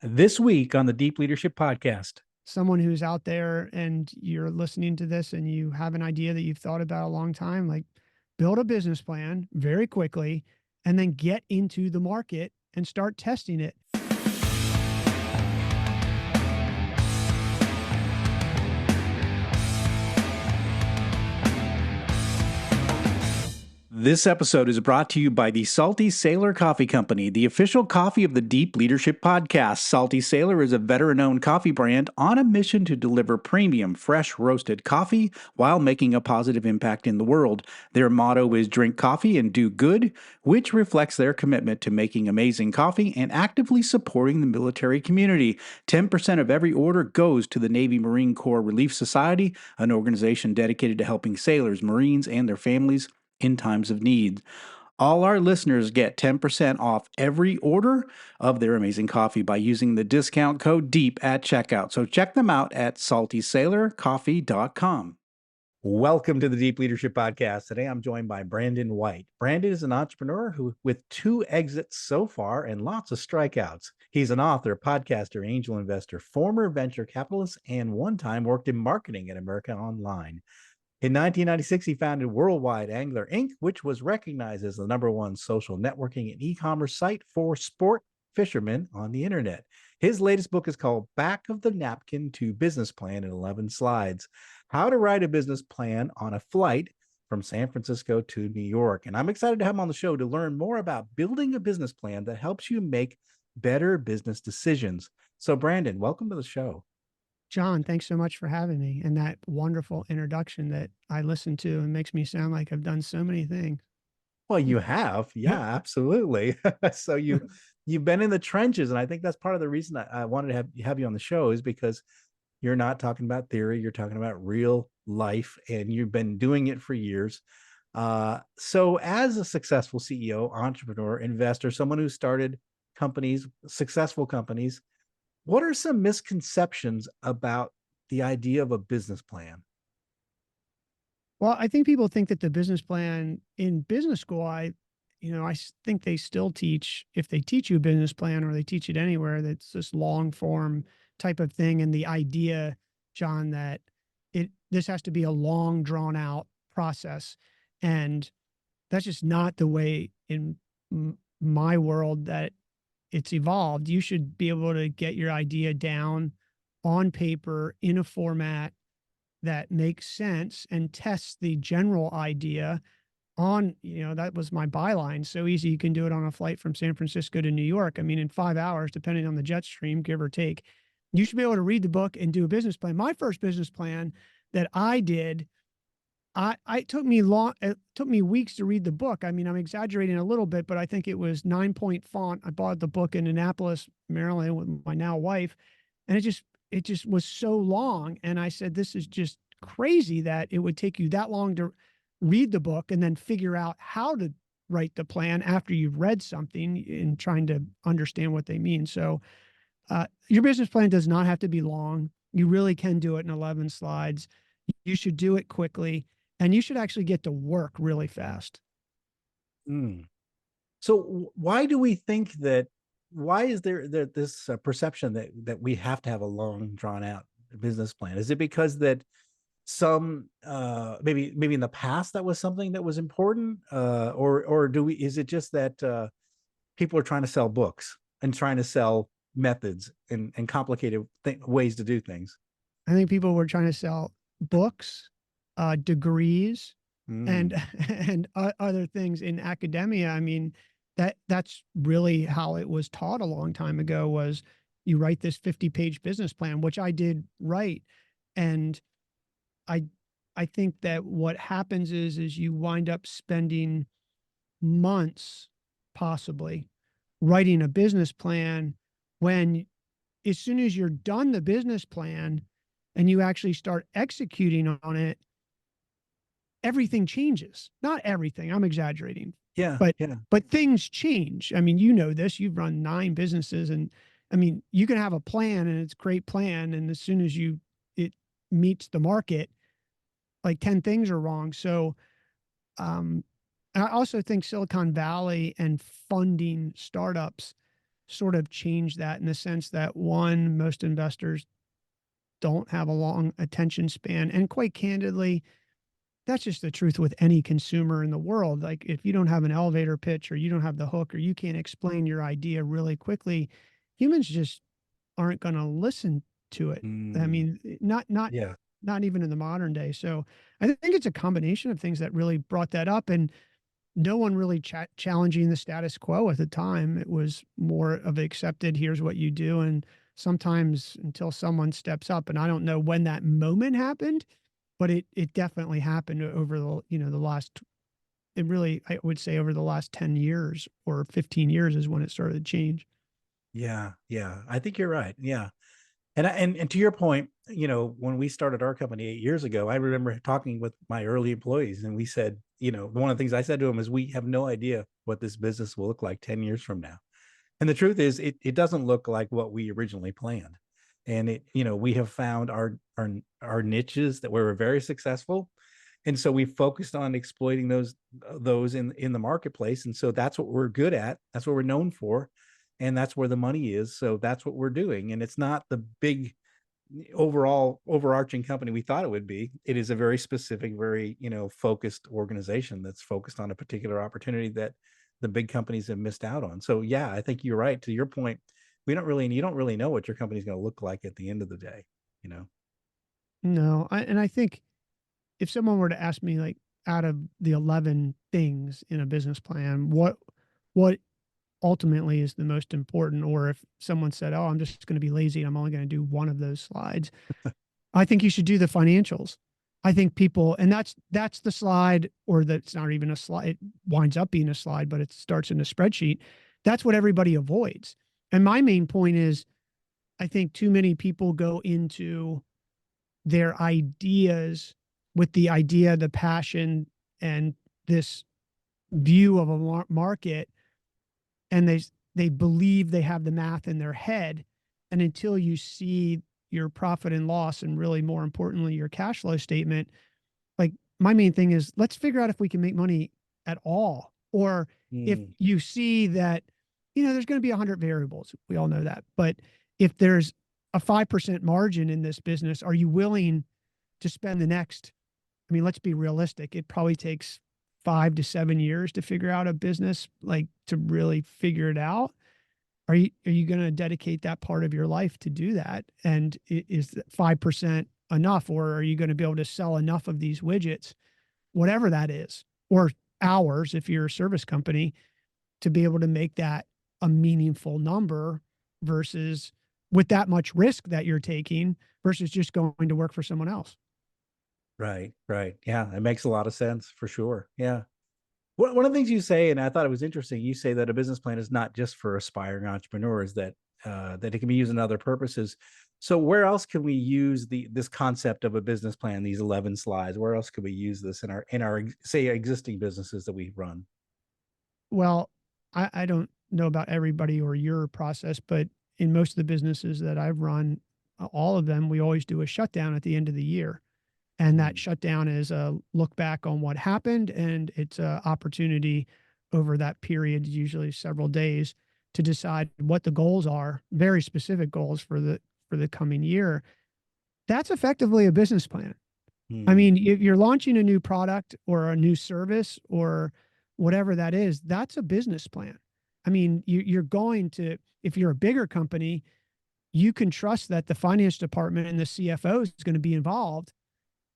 This week on the Deep Leadership Podcast. Someone who's out there and you're listening to this and you have an idea that you've thought about a long time, like build a business plan very quickly and then get into the market and start testing it. This episode is brought to you by the Salty Sailor Coffee Company, the official coffee of the Deep Leadership Podcast. Salty Sailor is a veteran-owned coffee brand on a mission to deliver premium, fresh roasted coffee while making a positive impact in the world. Their motto is drink coffee and do good, which reflects their commitment to making amazing coffee and actively supporting the military community. 10% of every order goes to the Navy Marine Corps Relief Society, an organization dedicated to helping sailors, Marines, and their families in times of need. All our listeners get 10% off every order of their amazing coffee by using the discount code DEEP at checkout. So check them out at saltysailorcoffee.com. Welcome to the Deep Leadership Podcast. Today I'm joined by Brandon White. Brandon is an entrepreneur who, with 2 exits so far and lots of strikeouts. He's an author, podcaster, angel investor, former venture capitalist, and one time worked in marketing at America Online. In 1996, he founded Worldwide Angler Inc., which was recognized as the #1 social networking and e-commerce site for sport fishermen on the internet. His latest book is called Back of the Napkin to Business Plan in 11 Slides: How to Write a Business Plan on a Flight from San Francisco to New York. And I'm excited to have him on the show to learn more about building a business plan that helps you make better business decisions. So, Brandon, welcome to the show. John, thanks so much for having me and that wonderful introduction that I listened to and makes me sound like I've done so many things. Well, you have. Yeah, absolutely. So you've been in the trenches, and I think that's part of the reason I wanted to have you on the show, is because you're not talking about theory, you're talking about real life, and you've been doing it for years. So as a successful CEO, entrepreneur, investor, someone who started companies, successful companies, what are some misconceptions about the idea of a business plan? Well, I think people think that the business plan in business school, think they still teach, if they teach you a business plan or they teach it anywhere, that's this long form type of thing. And the idea, John, that this has to be a long drawn out process. And that's just not the way in my world that it's evolved. You should be able to get your idea down on paper in a format that makes sense and tests the general idea on, that was my byline. So easy. You can do it on a flight from San Francisco to New York. I mean, in 5 hours, depending on the jet stream, give or take. You should be able to read the book and do a business plan. My first business plan that I did, it took me weeks to read the book. I mean, I'm exaggerating a little bit, but I think it was 9-point font. I bought the book in Annapolis, Maryland with my now wife. And it just was so long. And I said, this is just crazy that it would take you that long to read the book and then figure out how to write the plan after you've read something in trying to understand what they mean. So your business plan does not have to be long. You really can do it in 11 slides. You should do it quickly, and you should actually get to work really fast. Mm. So why do we think that? Why is there this perception that we have to have a long, drawn out business plan? Is it because that some maybe in the past that was something that was important, or do we? Is it just that people are trying to sell books and trying to sell methods and complicated ways to do things? I think people were trying to sell books, degrees, and Mm. and other things in academia. I mean, that's really how it was taught a long time ago. Was you write this 50-page business plan, which I did write, and I I think that what happens is you wind up spending months, possibly, writing a business plan when, as soon as you're done the business plan and you actually start executing on it, everything changes. Not everything, I'm exaggerating, Yeah, but yeah. things change. I mean, you know this, you've run 9 businesses, and I mean, you can have a plan and it's a great plan, and as soon as it meets the market, like 10 things are wrong. So, um, I also think Silicon Valley and funding startups sort of changed that in the sense that one, most investors don't have a long attention span. And quite candidly, that's just the truth with any consumer in the world. Like if you don't have an elevator pitch or you don't have the hook or you can't explain your idea really quickly, humans just aren't going to listen to it. I Mm, mean, yeah. not even in the modern day. So I think it's a combination of things that really brought that up, and no one really challenging the status quo at the time. It was more of accepted. Here's what you do, and sometimes until someone steps up, and I don't know when that moment happened, but it definitely happened over the the last. It really, I would say, over the last 10 years or 15 years is when it started to change. Yeah. Yeah. I think you're right. Yeah. And to your point, when we started our company 8 years ago, I remember talking with my early employees, and we said, one of the things I said to them is, we have no idea what this business will look like 10 years from now. And the truth is, it doesn't look like what we originally planned. And we have found our niches that we were very successful. And so we focused on exploiting those in the marketplace. And so that's what we're good at. That's what we're known for. And that's where the money is. So that's what we're doing. And it's not the big overall overarching company we thought it would be. It is a very specific, very, focused organization that's focused on a particular opportunity that the big companies have missed out on. So yeah, I think you're right. To your point, you don't really know what your company's going to look like at the end of the day, you know. No, and I think if someone were to ask me, like, out of the 11 things in a business plan, what ultimately is the most important, or if someone said, oh, I'm just going to be lazy and I'm only going to do one of those slides, I think you should do the financials. I think people, and that's the slide, or that's not even a slide. It winds up being a slide, but it starts in a spreadsheet. That's what everybody avoids. And my main point is, I think too many people go into their ideas with the idea, the passion, and this view of a market, and they believe they have the math in their head, and until you see your profit and loss, and really more importantly your cash flow statement, like, my main thing is, let's figure out if we can make money at all, or if Mm, you see that there's going to be 100 variables, we all know that, but if there's a 5% margin in this business, are you willing to spend the next, I mean, let's be realistic. It probably takes 5 to 7 years to figure out a business, like, to really figure it out. Are you going to dedicate that part of your life to do that? And is 5% enough, or are you going to be able to sell enough of these widgets, whatever that is, or hours if you're a service company, to be able to make that a meaningful number, versus with that much risk that you're taking, versus just going to work for someone else? right, right. Yeah, it makes a lot of sense for sure. Yeah. One of the things you say, and I thought it was interesting, you say that a business plan is not just for aspiring entrepreneurs, that it can be used in other purposes. So where else can we use this concept of a business plan, these 11 slides? Where else could we use this in our say existing businesses that we run? Well, I don't know about everybody or your process, but in most of the businesses that I've run, all of them, we always do a shutdown at the end of the year. And that Mm, shutdown is a look back on what happened. And it's an opportunity over that period, usually several days, to decide what the goals are, very specific goals for the coming year. That's effectively a business plan. I mm, mean, if you're launching a new product or a new service or whatever that is, that's a business plan. I mean, you're going to, if you're a bigger company, you can trust that the finance department and the CFO is going to be involved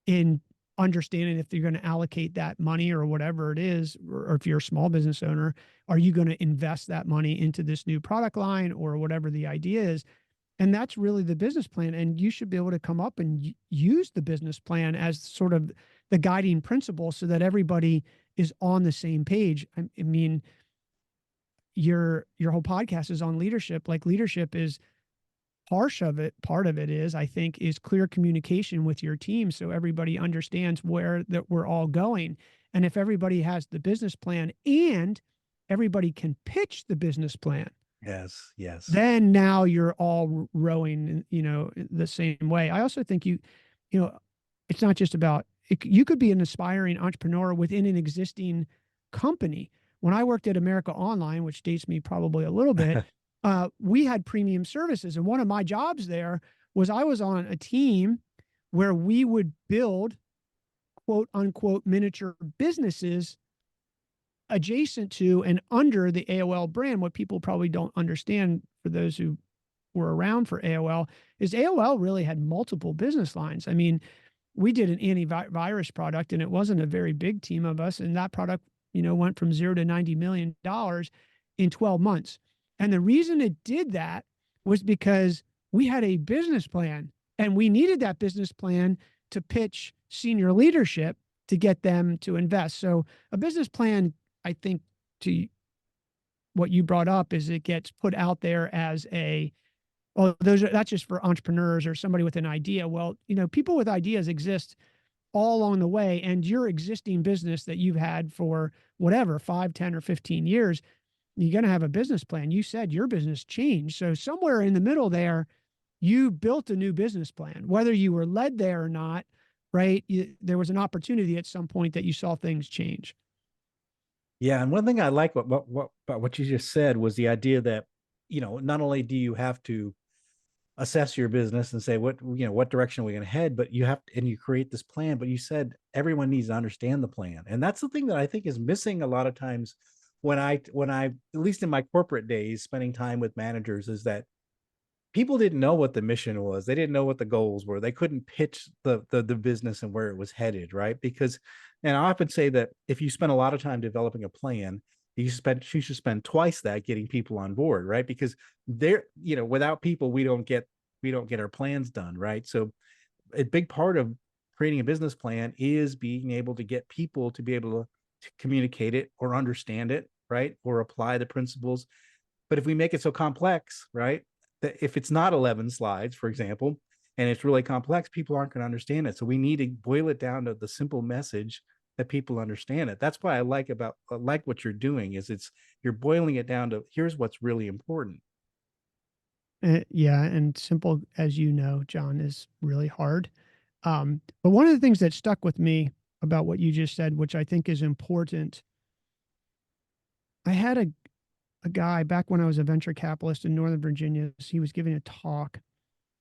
in understanding if you're going to allocate that money or whatever it is, or if you're a small business owner, are you going to invest that money into this new product line or whatever the idea is? And that's really the business plan. And you should be able to come up and use the business plan as sort of the guiding principle, so that everybody is on the same page. I mean, your whole podcast is on leadership. Like, leadership is part of it is, I think, is clear communication with your team, so everybody understands where that we're all going. And if everybody has the business plan and everybody can pitch the business plan, yes, yes. then now you're all rowing, the same way. I also think you know, it's not just about it, you could be an aspiring entrepreneur within an existing company. When I worked at America Online, which dates me probably a little bit, we had premium services. And one of my jobs there was I was on a team where we would build quote unquote miniature businesses adjacent to and under the AOL brand. What people probably don't understand, for those who were around for AOL, is AOL really had multiple business lines. I mean, we did an antivirus product, and it wasn't a very big team of us. And that product, went from 0 to $90 million in 12 months. And the reason it did that was because we had a business plan, and we needed that business plan to pitch senior leadership to get them to invest. So a business plan, I think, to what you brought up, is it gets put out there as that's just for entrepreneurs or somebody with an idea. Well, people with ideas exist all along the way, and your existing business that you've had for whatever, 5, 10, or 15 years, you're going to have a business plan. You said your business changed. So somewhere in the middle there, you built a new business plan, whether you were led there or not, right? There was an opportunity at some point that you saw things change. Yeah, and one thing I like about what you just said was the idea that, not only do you have to assess your business and say what direction are we going to head, but you create this plan. But you said everyone needs to understand the plan, and that's the thing that I think is missing a lot of times when I at least in my corporate days spending time with managers, is that people didn't know what the mission was. They didn't know what the goals were. They couldn't pitch the business and where it was headed, right? Because, and I often say that if you spend a lot of time developing a plan, you should spend twice that getting people on board, right? Because without people, we don't get our plans done, right? So a big part of creating a business plan is being able to get people to be able to communicate it or understand it, right? Or apply the principles. But if we make it so complex, right, that if it's not 11 slides, for example, and it's really complex, people aren't going to understand it. So we need to boil it down to the simple message that people understand it. That's why I like what you're doing, is you're boiling it down to here's what's really important. Yeah, and simple, as you know, John, is really hard. But one of the things that stuck with me about what you just said, which I think is important, I had a guy back when I was a venture capitalist in Northern Virginia. He was giving a talk,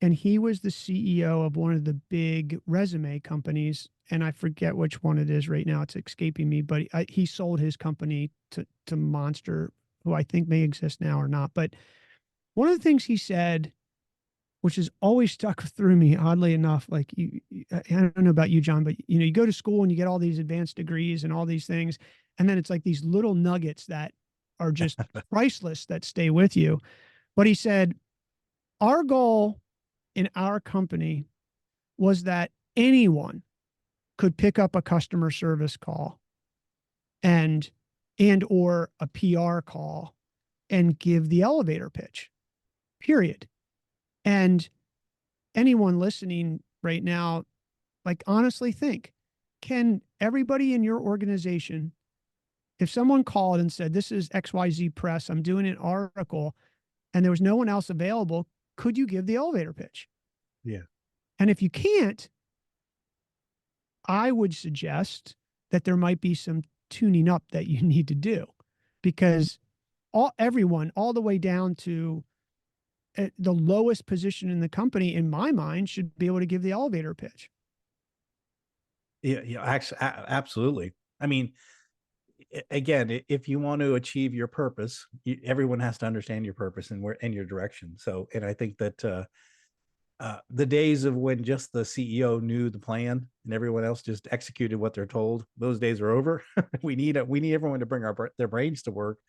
and he was the CEO of one of the big resume companies. And I forget which one it is right now. It's escaping me, but he sold his company to Monster, who I think may exist now or not. But one of the things he said, which has always stuck through me, oddly enough, like I don't know about you, John, but you go to school and you get all these advanced degrees and all these things, and then it's like these little nuggets that are just priceless that stay with you. But he said, our goal in our company was that anyone could pick up a customer service call and or a PR call and give the elevator pitch, period. And anyone listening right now, like, honestly think, can everybody in your organization, if someone called and said, this is XYZ Press, I'm doing an article, and there was no one else available, could you give the elevator pitch? Yeah. And if you can't, I would suggest that there might be some tuning up that you need to do, because everyone, all the way down to the lowest position in the company, in my mind, should be able to give the elevator pitch. Yeah, yeah, actually, absolutely. I mean, again, if you want to achieve your purpose, everyone has to understand your purpose and your direction. So, and I think that the days of when just the CEO knew the plan and everyone else just executed what they're told, those days are over. we need everyone to bring their brains to work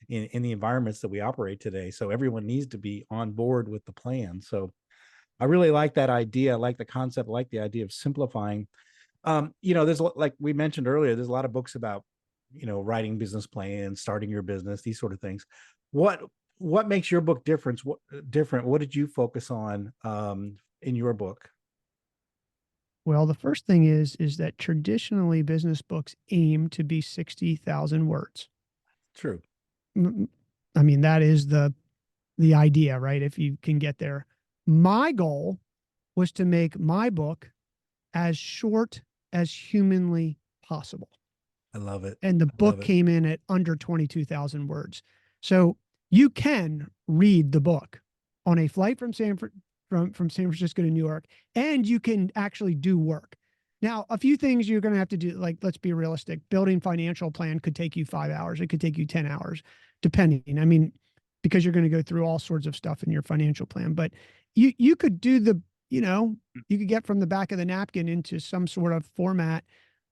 in the environments that we operate today. So everyone needs to be on board with the plan. So I really like that idea. I like the concept. I like the idea of simplifying. There's, like we mentioned earlier, there's a lot of books about, writing business plans, starting your business, these sort of things. What makes your book different? What did you focus on in your book? Well, the first thing is that traditionally business books aim to be 60,000 words. True. I mean, that is the idea, right? If you can get there. My goal was to make my book as short as humanly possible. I love it. And the I love book it. came in at under 22,000 words. So you can read the book on a flight from from San Francisco to New York, and you can actually do work. Now, a few things you're going to have to do, like, let's be realistic. Building financial plan could take you 5 hours. It could take you 10 hours, depending. I mean, because you're going to go through all sorts of stuff in your financial plan. But you could do you know, you could get from the back of the napkin into some sort of format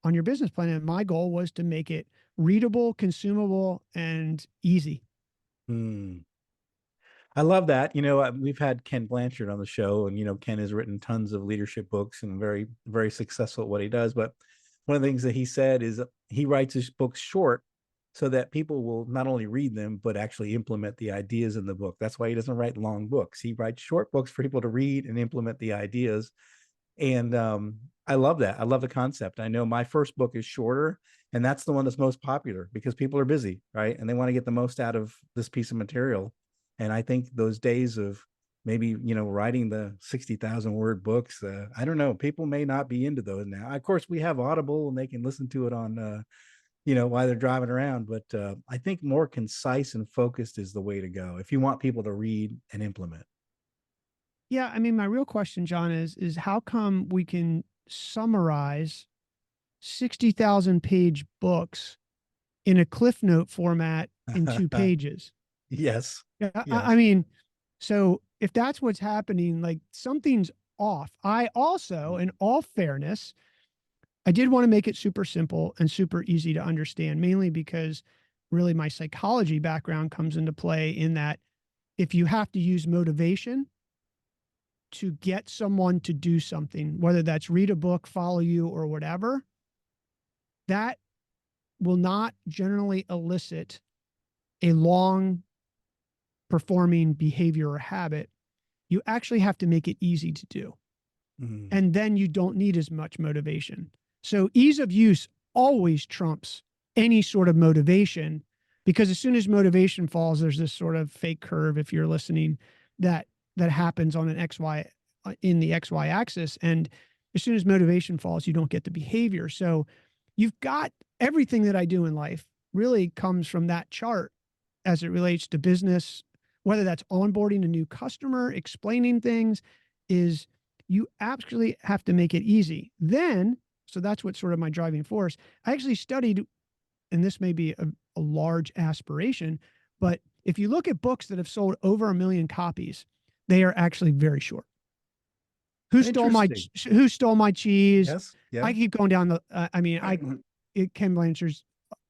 on your business plan. And my goal was to make it readable, consumable, and easy. Hmm. I love that. We've had Ken Blanchard on the show, and Ken has written tons of leadership books and very, very successful at what he does. But one of the things that he said is he writes his books short so that people will not only read them but actually implement the ideas in the book. That's why he doesn't write long books. He writes short books for people to read and implement the ideas. And I love that. I love the concept. I know my first book is shorter, and that's the one that's most popular because people are busy, right? And they want to get the most out of this piece of material. And I think those days of maybe, writing the 60,000 word books, I don't know, people may not be into those now. Of course, we have Audible and they can listen to it on, while they're driving around. But I think more concise and focused is the way to go if you want people to read and implement. Yeah, I mean, my real question, John, is how come we can summarize 60,000 page books in a Cliff Note format in 2 pages? Yes. Yeah, I Yes. mean, so if that's what's happening, like, something's off. I also, in all fairness, I did want to make it super simple and super easy to understand, mainly because really my psychology background comes into play in that if you have to use motivation to get someone to do something, whether that's read a book, follow you, or whatever, that will not generally elicit a long performing behavior or habit. You actually have to make it easy to do. Mm. And then you don't need as much motivation. So ease of use always trumps any sort of motivation, because as soon as motivation falls, there's this sort of fake curve, if you're listening, that happens on an XY in the XY axis. And as soon as motivation falls, you don't get the behavior. So you've got everything that I do in life really comes from that chart as it relates to business, whether that's onboarding a new customer, explaining things, is you actually have to make it easy. Then, so that's what sort of my driving force. I actually studied, and this may be a large aspiration, but if you look at books that have sold over 1 million copies, they are actually very short. Interesting. Who stole my cheese? Yes. I Yeah. keep going down the. I mean, Ken Blanchard's.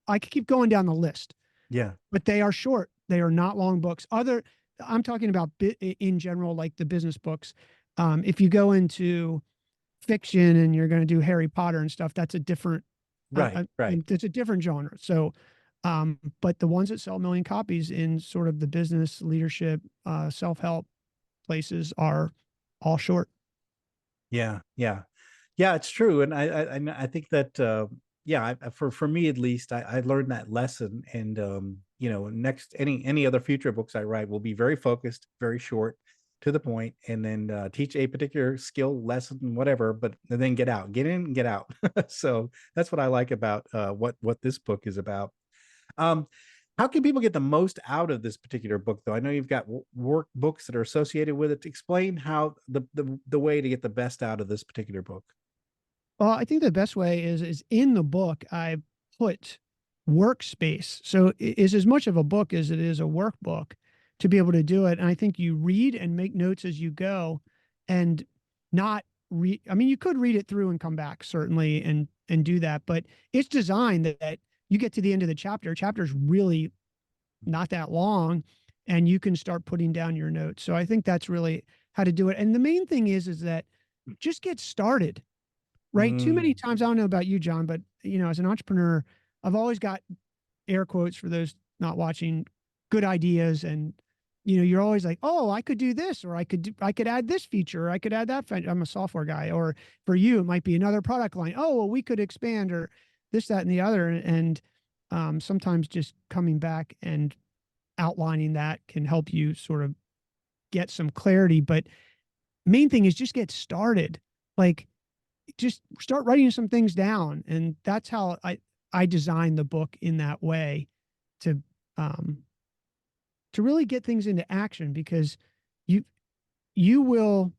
I could keep going down the list, Yeah. but they are short. They are not long books. I'm talking about in general, like the business books. If you go into fiction and you're going to do Harry Potter and stuff, that's a different, Right. Right. it's a different genre. So, but the ones that sell 1 million copies in sort of the business leadership, self-help places are all short. Yeah. Yeah. Yeah. It's true, and I think that yeah, for me at least, I learned that lesson, and next any other future books I write will be very focused, very short, to the point, and then teach a particular skill, lesson, whatever, but then get in, and get out. So that's what I like about what this book is about. Um, how can people get the most out of this particular book, though? I know you've got workbooks that are associated with it. Explain how the way to get the best out of this particular book. Well, I think the best way is in the book, I put workspace. So it is as much of a book as it is a workbook to be able to do it. And I think you read and make notes as you go, and not read. I mean, you could read it through and come back, certainly, and do that, but it's designed that you get to the end of the chapter. Chapter's really not that long, and you can start putting down your notes. So I think that's really how to do it. And the main thing is that just get started, right? Too many Mm, times, I don't know about you, John, but as an entrepreneur, I've always got air quotes for those not watching, good ideas. And you're always like, oh, I could do this, or I could add this feature, or I could add that. I'm a software guy. Or for you, it might be another product line. Oh, well, we could expand, or this, that, and the other. And sometimes just coming back and outlining that can help you sort of get some clarity. But main thing is just get started. Like, just start writing some things down. And that's how I designed the book in that way, to um to really get things into action, because you you will,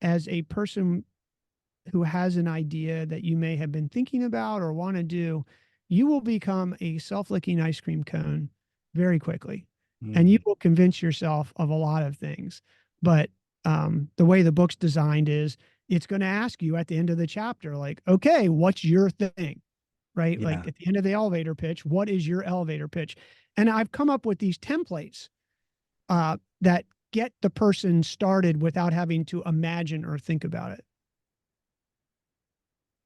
as a person who has an idea that you may have been thinking about or want to do, you will become a self-licking ice cream cone very quickly. And you Mm, will convince yourself of a lot of things. But the way the book's designed is it's going to ask you at the end of the chapter, like, okay, what's your thing? Right? yeah. Like at the end of the elevator pitch, what is your elevator pitch? And I've come up with these templates that get the person started without having to imagine or think about it.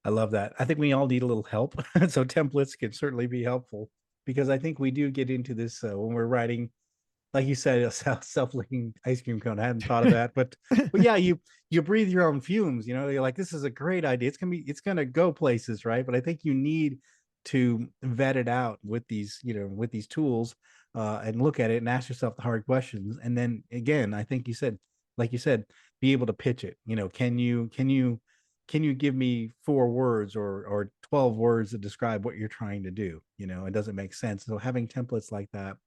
I love that. I think we all need a little help. So templates can certainly be helpful because I think we do get into this when we're writing, like you said, a self-licking ice cream cone. I hadn't thought of that, but yeah, you breathe your own fumes. You're like, this is a great idea. It's gonna go places, right? But I think you need to vet it out with these, with these tools, and look at it and ask yourself the hard questions. And then again, I think like you said, be able to pitch it. Can you give me 4 words or 12 words to describe what you're trying to do? It doesn't make sense. So having templates like that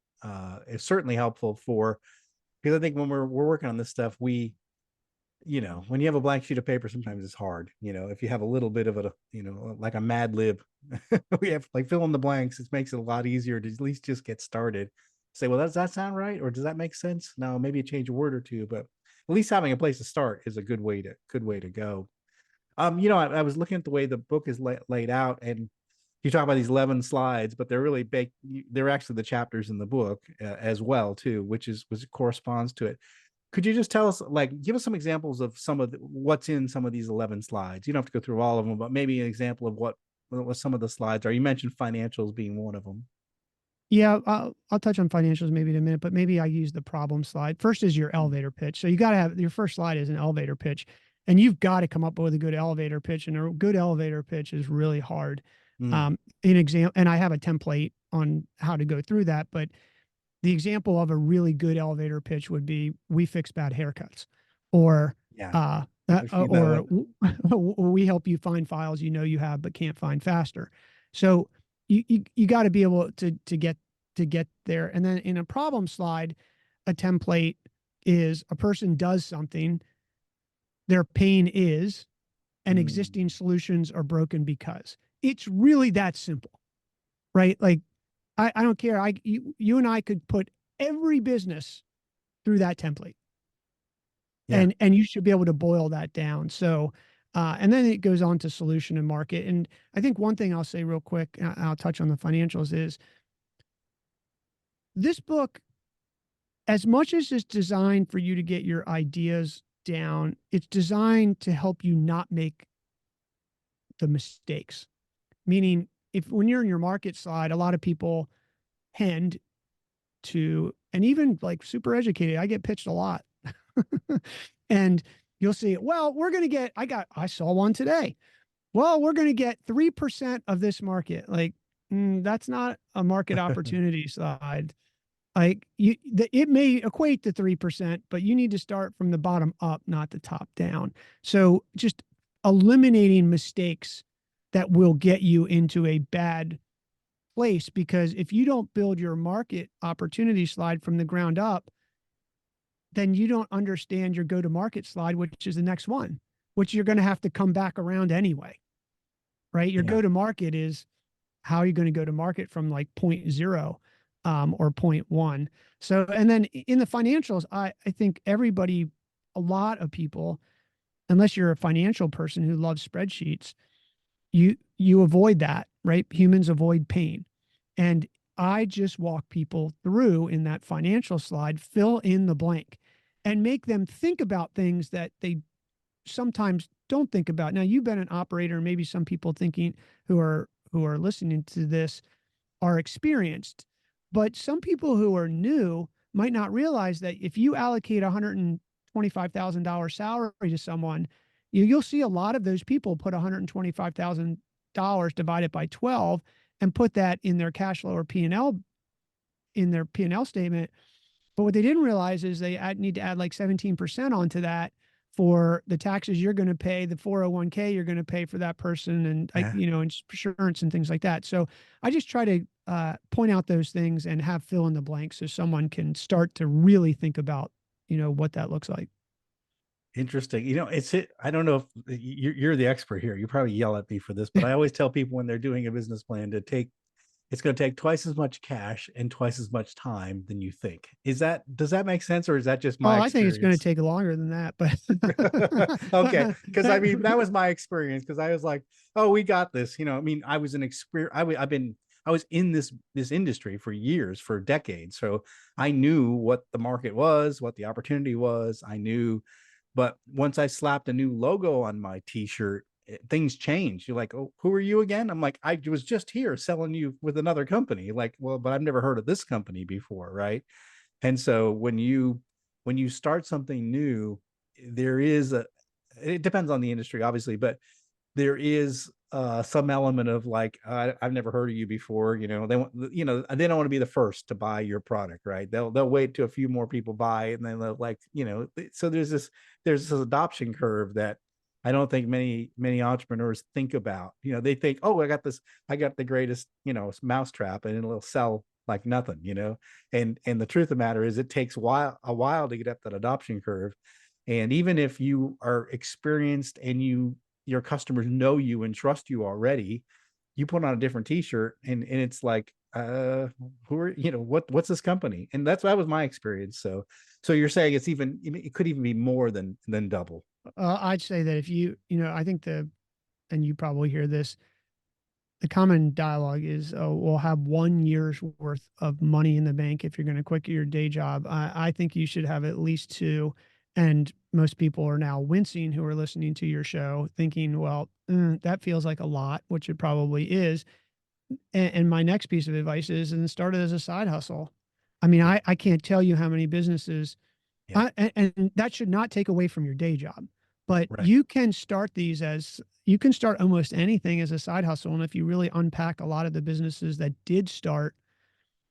is certainly helpful for, because I think when we're working on this stuff, when you have a blank sheet of paper, sometimes it's hard. If you have a little bit of a, like a Mad Lib, we have like fill in the blanks. It makes it a lot easier to at least just get started. Say, well, does that sound right, or does that make sense? No, maybe change a word or two, but at least having a place to start is a good way to go. I was looking at the way the book is laid out, and you talk about these 11 slides, but they're really baked. They're actually the chapters in the book as well, too, which corresponds to it. Could you just tell us, like, give us some examples of what's in some of these 11 slides? You don't have to go through all of them, but maybe an example of what some of the slides are. You mentioned financials being one of them. Yeah, I'll touch on financials maybe in a minute, but maybe I use the problem slide. First is your elevator pitch. So you got to have your first slide is an elevator pitch, and you've got to come up with a good elevator pitch. And a good elevator pitch is really hard. Mm, And I have a template on how to go through that. But the example of a really good elevator pitch would be, "We fix bad haircuts," or yeah, uh, I've seen that one. "We help you find files you know you have but can't find faster." So you got to be able to get there. And then in a problem slide, a template is a person does something, their pain is, and existing Mm, solutions are broken because. It's really that simple, right? Like I don't care. You and I could put every business through that template, yeah, and you should be able to boil that down. So, and then it goes on to solution and market. And I think one thing I'll say real quick, and I'll touch on the financials, is this book, as much as it's designed for you to get your ideas down, it's designed to help you not make the mistakes. Meaning, if when you're in your market slide, a lot of people tend to, and even like super educated, I get pitched a lot. And you'll see, well, we're going to get, I saw one today. Well, we're going to get 3% of this market. Like, that's not a market opportunity slide. Like it may equate to 3%, but you need to start from the bottom up, not the top down. So just eliminating mistakes that will get you into a bad place, because if you don't build your market opportunity slide from the ground up, then you don't understand your go to market slide, which is the next one, which you're going to have to come back around anyway, right? Your yeah, go to market is how are you going to go to market from like point zero, or point one. So, and then in the financials, I think everybody, a lot of people, unless you're a financial person who loves spreadsheets, you avoid that, right? Humans avoid pain. And I just walk people through in that financial slide, fill in the blank and make them think about things that they sometimes don't think about. Now, you've been an operator, and maybe some people thinking who are listening to this are experienced, but some people who are new might not realize that if you allocate $125,000 salary to someone, you'll see a lot of those people put $125,000 divided by 12 and put that in their cash flow or P&L, in their P&L statement. But what they didn't realize is they need to add like 17% onto that for the taxes you're going to pay, the 401k you're going to pay for that person, and Yeah. insurance and things like that. So I just try to point out those things and have fill in the blanks so someone can start to really think about what that looks like. Interesting. I don't know if you're the expert here. You probably yell at me for this, but I always tell people when they're doing a business plan to take it's going to take twice as much cash and twice as much time than you think. Does that make sense, or is that just my Oh, I think it's going to experience? take longer than that, Okay, because I mean but that was my experience. Because I was like, oh, we got this. I mean, I was an experience. I was in this industry for years, for decades, so I knew what the market was, what the opportunity was. I knew, but once I slapped a new logo on my T-shirt, things changed. You're like, oh, who are you again? I'm like, I was just here selling you with another company. Like, well, but I've never heard of this company before, right? And so when you start something new, there is a it depends on the industry, obviously, but there is some element of like I've never heard of you before. They don't want to be the first to buy your product, right? They'll wait till a few more people buy, and then they'll like So there's this adoption curve that I don't think many entrepreneurs think about. They think, oh, I got the greatest mousetrap, and it'll sell like nothing. And the truth of the matter is, it takes a while to get up that adoption curve. And even if you are experienced and your customers know you and trust you already, you put on a different t-shirt, and it's like, who are what's this company? And that was my experience. So you're saying it could even be more than double. I'd say that if I think and you probably hear this, the common dialogue is, oh, we'll have 1 year's worth of money in the bank if you're going to quit your day job. I think you should have at least two. And most people are now wincing who are listening to your show, thinking, well, that feels like a lot, which it probably is. And my next piece of advice is, and start it as a side hustle. I mean, Yeah. I can't tell you how many businesses, Yeah. and that should not take away from your day job, but Right. you can start almost anything as a side hustle. And if you really unpack a lot of the businesses that did start,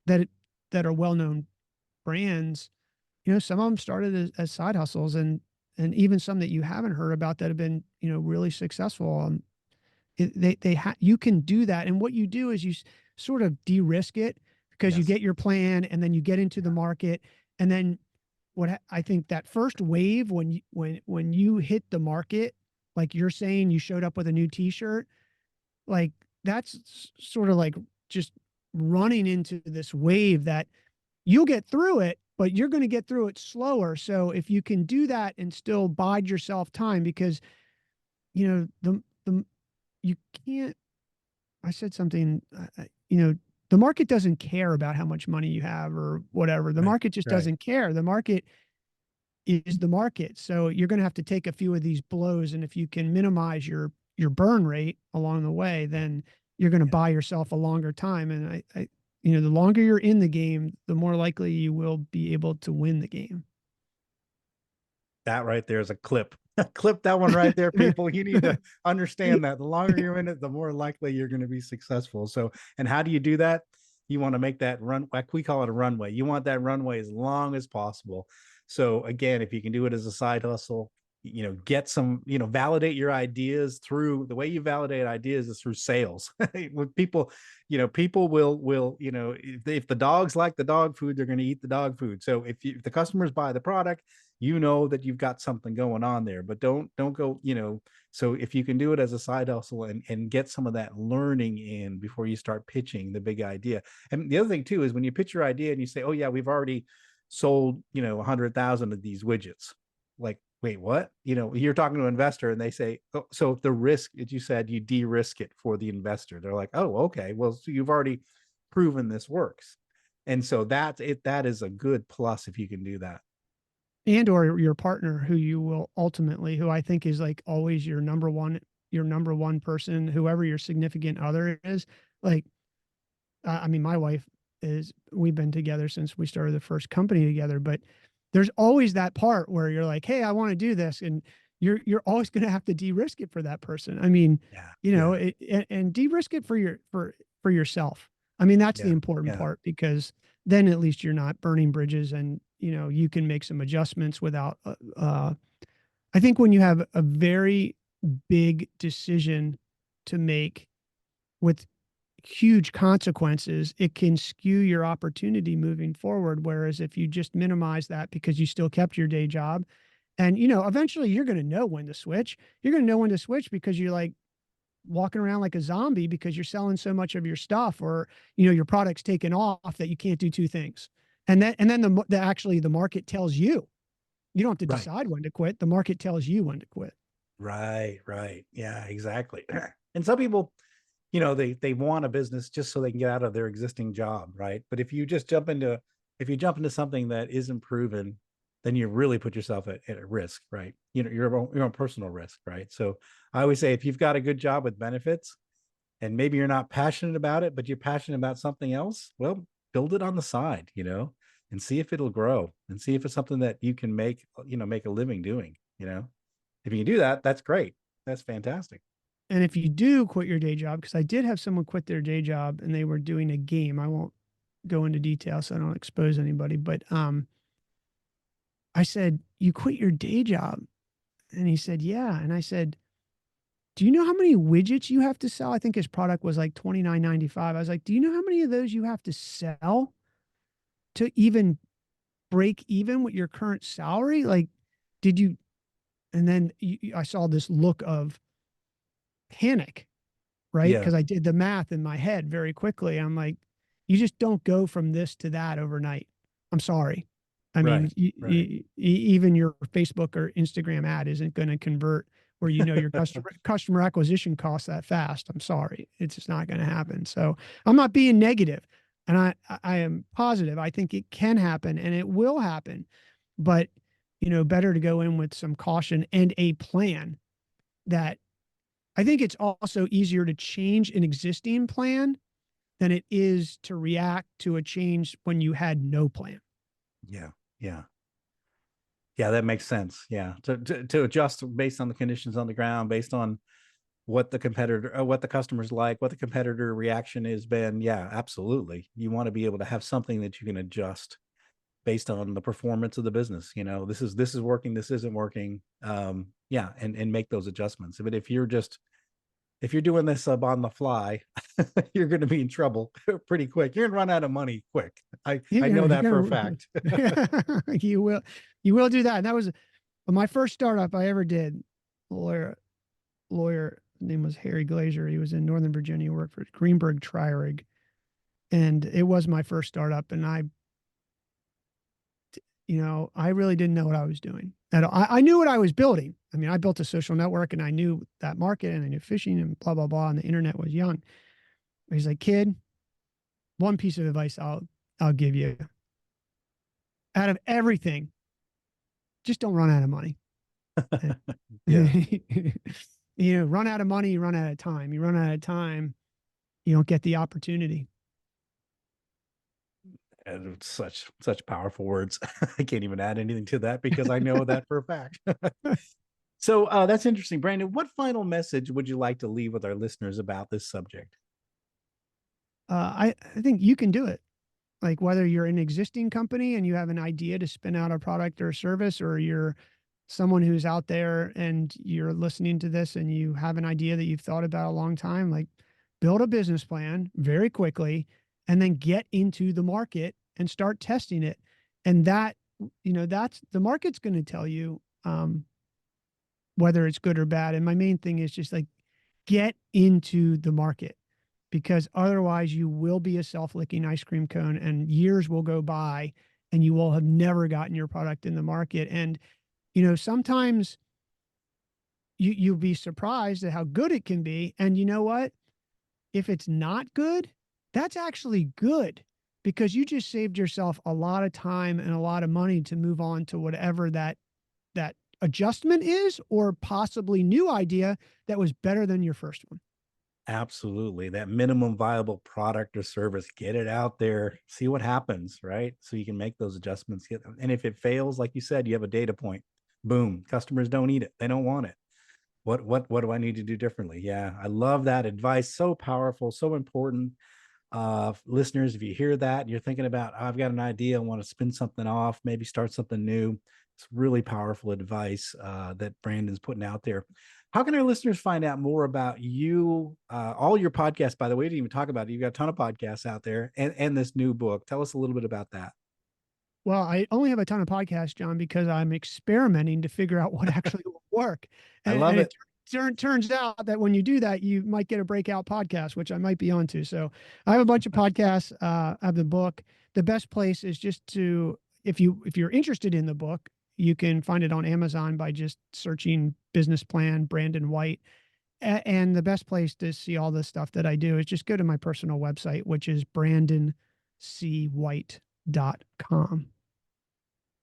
that that are well known brands, some of them started as side hustles, and even some that you haven't heard about that have been really successful. You can do that, and what you do is you sort of de-risk it because you Yes. get your plan, and then you get into the Yeah. market, and then I think that first wave when you hit the market, like you're saying, you showed up with a new T-shirt, like that's sort of like just running into this wave that you'll get through it, but you're going to get through it slower. So if you can do that and still bide yourself time, because the you can't. I said something. The market doesn't care about how much money you have or whatever. The Right. market just Right. doesn't care. The market is the market. So you're going to have to take a few of these blows, and if you can minimize your burn rate along the way, Yeah. then you're going to Yeah. buy yourself a longer time. And the longer you're in the game, the more likely you will be able to win the game. That right there is a clip. Clip that one right there, people. You need to understand that the longer you're in it, the more likely you're going to be successful. So, and how do you do that? You want to make that run, like we call it a runway. You want that runway as long as possible. So, again, if you can do it as a side hustle, get some, validate your ideas through the way you validate ideas is through sales. With people, people will, if the dogs like the dog food, they're going to eat the dog food. So if the customers buy the product, that you've got something going on there. But don't go, so if you can do it as a side hustle and get some of that learning in before you start pitching the big idea. And the other thing too is when you pitch your idea and you say, oh yeah, we've already sold 100,000 of these widgets, like, wait, what? You're talking to an investor and they say, oh, so the risk that you said, you de-risk it for the investor. They're like, oh, okay, well, so you've already proven this works. And so that is a good plus if you can do that. And or your partner, who I think is like always your number one person, whoever your significant other is. Like, I mean, my wife we've been together since we started the first company together, but there's always that part where you're like, hey, I want to do this, and you're always going to have to de-risk it for that person. I mean, Yeah. Yeah. and de-risk it for yourself. I mean, that's the Yeah. important Yeah. part, because then at least you're not burning bridges, and you can make some adjustments without I think when you have a very big decision to make with huge consequences, it can skew your opportunity moving forward. Whereas if you just minimize that because you still kept your day job, and eventually you're going to know when to switch. You're going to know when to switch because you're like walking around like a zombie because you're selling so much of your stuff, or your product's taken off that you can't do two things. And then actually the market tells you. You don't have to Right. decide when to quit. The market tells you when to quit. Right, right. Yeah, exactly. And some people, they want a business just so they can get out of their existing job, right? But if you jump into something that isn't proven, then you really put yourself at a risk, right? Your own personal risk, right? So I always say if you've got a good job with benefits and maybe you're not passionate about it, but you're passionate about something else, well, build it on the side, and see if it'll grow and see if it's something that you can make a living doing, if you can do that, that's great. That's fantastic. And if you do quit your day job, because I did have someone quit their day job and they were doing a game. I won't go into detail so I don't expose anybody, but I said, "You quit your day job?" And he said, "Yeah." And I said, "Do you know how many widgets you have to sell?" I think his product was like 29.95. I was like, "Do you know how many of those you have to sell to even break even with your current salary? Like, did you?" And then I saw this look of panic, right? Yeah. Because I did the math in my head very quickly. I'm like, you just don't go from this to that overnight. I'm sorry. I mean, Right. Right. even your Facebook or Instagram ad isn't going to convert where your customer acquisition costs that fast. I'm sorry, it's just not going to happen. So I'm not being negative, and I am positive. I think it can happen and it will happen, but better to go in with some caution and a plan. That I think it's also easier to change an existing plan than it is to react to a change when you had no plan. Yeah. Yeah. Yeah, that makes sense. Yeah. To adjust based on the conditions on the ground, based on what the customers like, what the competitor reaction has been. Yeah, absolutely. You want to be able to have something that you can adjust based on the performance of the business. This is working, this isn't working. Yeah, and make those adjustments. But if you're doing this on the fly, you're going to be in trouble pretty quick. You're going to run out of money quick. I know that for a fact. You will, you will do that. And that was my first startup I ever did. Lawyer, his name was Harry Glazier. He was in Northern Virginia, worked for Greenberg Tririg, and it was my first startup. And I really didn't know what I was doing. And I knew what I was building. I mean, I built a social network and I knew that market and I knew phishing and blah, blah, blah. And the internet was young. He's like, "Kid, one piece of advice I'll give you. Out of everything, just don't run out of money." Yeah. Run out of money, you run out of time. You run out of time, you don't get the opportunity. And it's such powerful words. I can't even add anything to that because I know that for a fact. So that's interesting, Brandon. What final message would you like to leave with our listeners about this subject? I think you can do it. Like whether you're an existing company and you have an idea to spin out a product or a service, or you're someone who's out there and you're listening to this and you have an idea that you've thought about a long time, like build a business plan very quickly and then get into the market and start testing it. And that's the market's going to tell you whether it's good or bad. And my main thing is just like get into the market, because otherwise you will be a self-licking ice cream cone and years will go by and you will have never gotten your product in the market. And sometimes you'll be surprised at how good it can be. And you know what? If it's not good, that's actually good, because you just saved yourself a lot of time and a lot of money to move on to whatever that adjustment is, or possibly new idea that was better than your first one. Absolutely. That minimum viable product or service, get it out there, see what happens, right? So you can make those adjustments. And if it fails, like you said, you have a data point. Boom, customers don't eat it. They don't want it. What do I need to do differently? Yeah, I love that advice. So powerful, so important. Listeners, if you hear that and you're thinking about, oh, I've got an idea, I want to spin something off, maybe start something new, It's really powerful advice that Brandon's putting out there. How can our listeners find out more about you? All your podcasts, by the way, we didn't even talk about it. You've got a ton of podcasts out there, and this new book. Tell us a little bit about that. Well, I only have a ton of podcasts, John, because I'm experimenting to figure out what actually will work. I And love it it. turns out that when you do that, you might get a breakout podcast, which I might be onto. So I have a bunch of podcasts. I have the book. The best place is just to, if you're interested in the book, you can find it on Amazon by just searching business plan Brandon White. And the best place to see all the stuff that I do is just go to my personal website, which is brandoncwhite.com.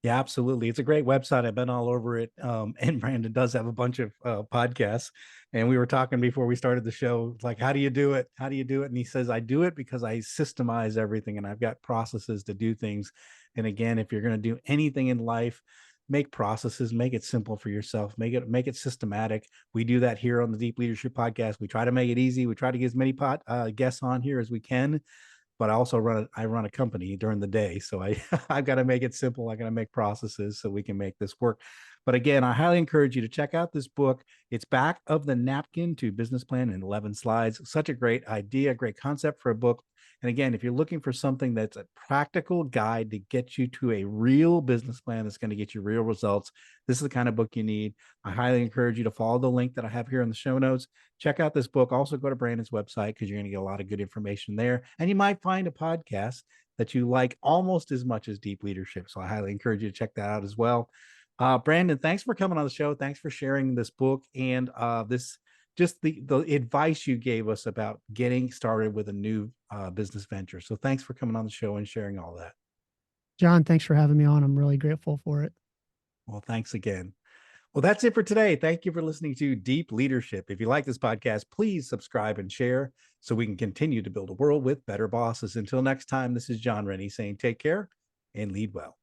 Yeah, absolutely. It's a great website. I've been all over it. And Brandon does have a bunch of podcasts. And we were talking before we started the show, like, how do you do it? How do you do it? And he says, I do it because I systemize everything and I've got processes to do things. And again, if you're going to do anything in life, make processes, make it simple for yourself, make it systematic. We do that here on the Deep Leadership Podcast. We try to make it easy. We try to get as many guests on here as we can, but I run a company during the day. So I've got to make it simple. I got to make processes so we can make this work. But again, I highly encourage you to check out this book. It's Back of the Napkin to Business Plan in 11 Slides. Such a great idea, great concept for a book. And again, if you're looking for something that's a practical guide to get you to a real business plan that's going to get you real results, this is the kind of book you need. I highly encourage you to follow the link that I have here in the show notes. Check out this book. Also go to Brandon's website because you're going to get a lot of good information there. And you might find a podcast that you like almost as much as Deep Leadership. So I highly encourage you to check that out as well. Brandon, thanks for coming on the show. Thanks for sharing this book and this just the advice you gave us about getting started with a new business venture. So thanks for coming on the show and sharing all that. John, thanks for having me on. I'm really grateful for it. Well, thanks again. Well, that's it for today. Thank you for listening to Deep Leadership. If you like this podcast, please subscribe and share so we can continue to build a world with better bosses. Until next time, this is John Rennie saying take care and lead well.